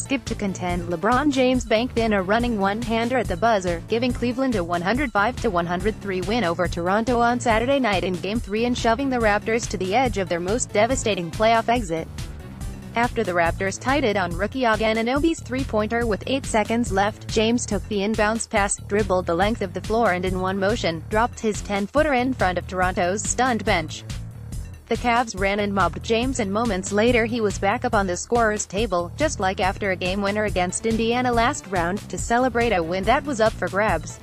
skip to contend. LeBron James banked in a running one-hander at the buzzer, giving Cleveland a 105-103 win over Toronto on Saturday night in Game 3 and shoving the Raptors to the edge of their most devastating playoff exit. After the Raptors tied it on rookie OG Anunoby's three-pointer with 8 seconds left, James took the inbounds pass, dribbled the length of the floor and in one motion, dropped his 10-footer in front of Toronto's stunned bench. The Cavs ran and mobbed James and moments later he was back up on the scorer's table, just like after a game winner against Indiana last round, to celebrate a win that was up for grabs.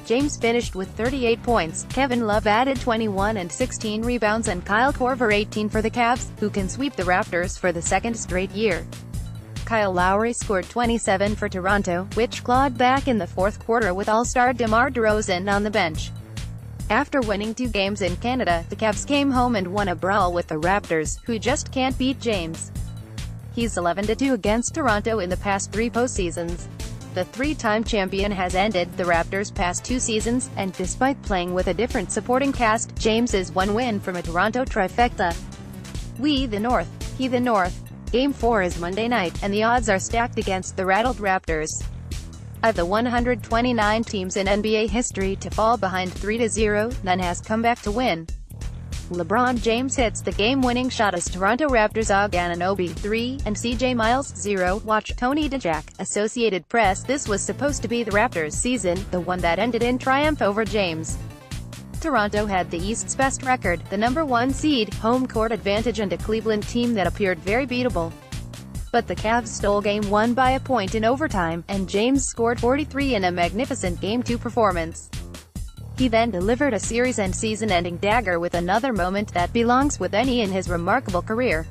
James finished with 38 points, Kevin Love added 21 and 16 rebounds and Kyle Korver 18 for the Cavs, who can sweep the Raptors for the second straight year. Kyle Lowry scored 27 for Toronto, which clawed back in the fourth quarter with All-Star DeMar DeRozan on the bench. After winning 2 games in Canada, the Cavs came home and won a brawl with the Raptors, who just can't beat James. He's 11-2 against Toronto in the past 3 postseasons. The 3-time champion has ended the Raptors' past 2 seasons, and despite playing with a different supporting cast, James is 1 win from a Toronto trifecta. We the North. He the North. Game 4 is Monday night, and the odds are stacked against the rattled Raptors. Of the 129 teams in NBA history to fall behind 3-0, none has come back to win. LeBron James hits the game-winning shot as Toronto Raptors OG Anunoby 3 and CJ Miles 0. Watch Tony DeJack, Associated Press. This was supposed to be the Raptors' season, the one that ended in triumph over James. Toronto had the East's best record, the number 1 seed, home court advantage and a Cleveland team that appeared very beatable. But the Cavs stole Game 1 by a point in overtime, and James scored 43 in a magnificent Game 2 performance. He then delivered a series and season-ending dagger with another moment that belongs with any in his remarkable career.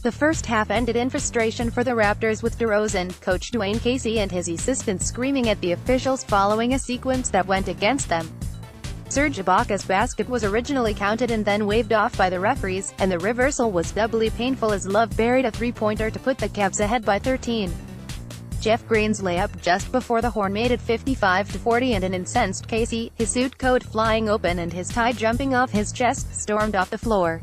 The first half ended in frustration for the Raptors with DeRozan, coach Dwayne Casey and his assistants screaming at the officials following a sequence that went against them. Serge Ibaka's basket was originally counted and then waved off by the referees, and the reversal was doubly painful as Love buried a three-pointer to put the Cavs ahead by 13. Jeff Green's layup just before the horn made it 55-40 and an incensed Casey, his suit coat flying open and his tie jumping off his chest, stormed off the floor.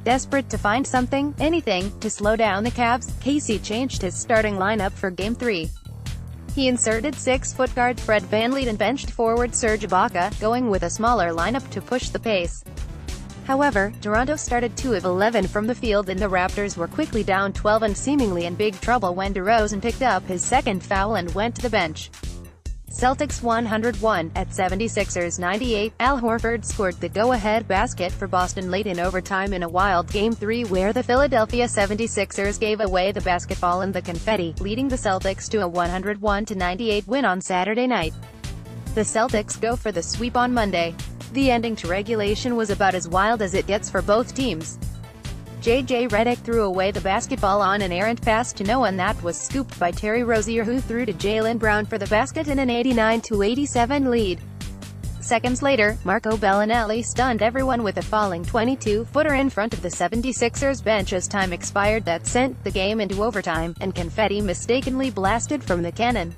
Desperate to find something, anything, to slow down the Cavs, Casey changed his starting lineup for Game 3. He inserted 6-foot guard Fred VanVleet and benched forward Serge Ibaka, going with a smaller lineup to push the pace. However, Toronto started 2 of 11 from the field and the Raptors were quickly down 12 and seemingly in big trouble when DeRozan picked up his second foul and went to the bench. Celtics 101 at 76ers 98. Al Horford scored the go-ahead basket for Boston late in overtime in a wild Game 3 where the Philadelphia 76ers gave away the basketball and the confetti, leading the Celtics to a 101-98 win on Saturday night. The Celtics go for the sweep on Monday. The ending to regulation was about as wild as it gets for both teams. J.J. Redick threw away the basketball on an errant pass to no one that was scooped by Terry Rozier, who threw to Jaylen Brown for the basket in an 89-87 lead. Seconds later, Marco Bellinelli stunned everyone with a falling 22-footer in front of the 76ers bench as time expired that sent the game into overtime, and confetti mistakenly blasted from the cannon.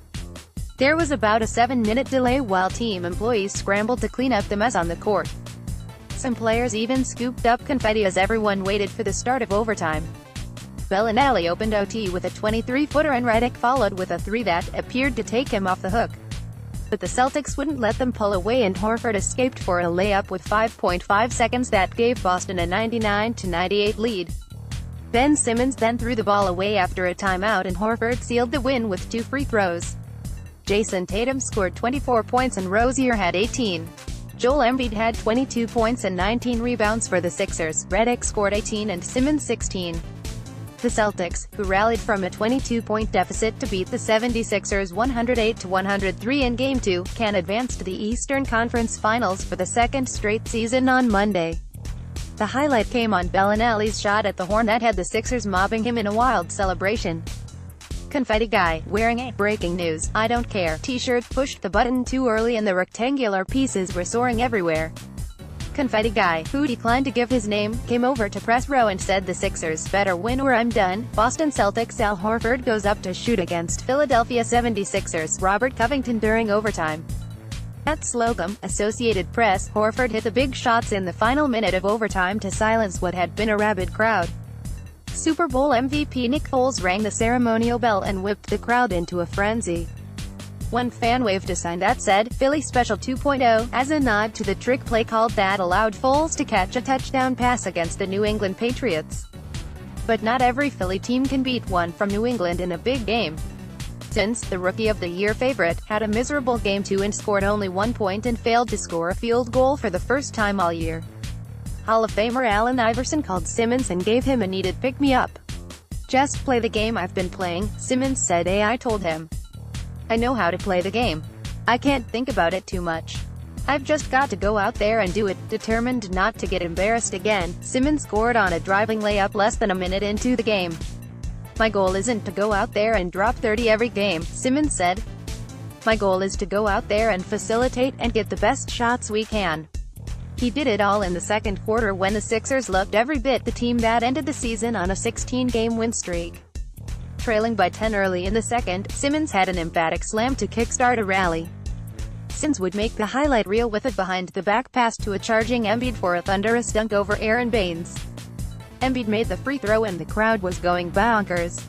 There was about a 7-minute delay while team employees scrambled to clean up the mess on the court. Some players even scooped up confetti as everyone waited for the start of overtime. Bellinelli opened OT with a 23-footer and Redick followed with a 3 that appeared to take him off the hook. But the Celtics wouldn't let them pull away and Horford escaped for a layup with 5.5 seconds that gave Boston a 99-98 lead. Ben Simmons then threw the ball away after a timeout and Horford sealed the win with 2 free throws. Jason Tatum scored 24 points and Rozier had 18. Joel Embiid had 22 points and 19 rebounds for the Sixers, Redick scored 18 and Simmons 16. The Celtics, who rallied from a 22-point deficit to beat the 76ers 108-103 in Game 2, can advance to the Eastern Conference Finals for the second straight season on Monday. The highlight came on Bellinelli's shot at the horn that had the Sixers mobbing him in a wild celebration. Confetti guy, wearing a "breaking news, I don't care" t-shirt pushed the button too early and the rectangular pieces were soaring everywhere. Confetti guy, who declined to give his name, came over to press row and said the Sixers better win or I'm done. Boston Celtics Al Horford goes up to shoot against Philadelphia 76ers Robert Covington during overtime. At Slocum, Associated Press, Horford hit the big shots in the final minute of overtime to silence what had been a rabid crowd. Super Bowl MVP Nick Foles rang the ceremonial bell and whipped the crowd into a frenzy. One fan waved a sign that said, "Philly Special 2.0, as a nod to the trick play called that allowed Foles to catch a touchdown pass against the New England Patriots. But not every Philly team can beat one from New England in a big game. Since the Rookie of the Year favorite had a miserable Game 2 and scored only 1 point and failed to score a field goal for the first time all year. Hall of Famer Allen Iverson called Simmons and gave him a needed pick-me-up. "Just play the game I've been playing," Simmons said. "I told him I know how to play the game. I can't think about it too much. I've just got to go out there and do it." Determined not to get embarrassed again, Simmons scored on a driving layup less than a minute into the game. "My goal isn't to go out there and drop 30 every game," Simmons said. "My goal is to go out there and facilitate and get the best shots we can." He did it all in the second quarter when the Sixers looked every bit the team that ended the season on a 16-game win streak. Trailing by 10 early in the second, Simmons had an emphatic slam to kickstart a rally. Simmons would make the highlight reel with a behind-the-back pass to a charging Embiid for a thunderous dunk over Aaron Baines. Embiid made the free throw and the crowd was going bonkers.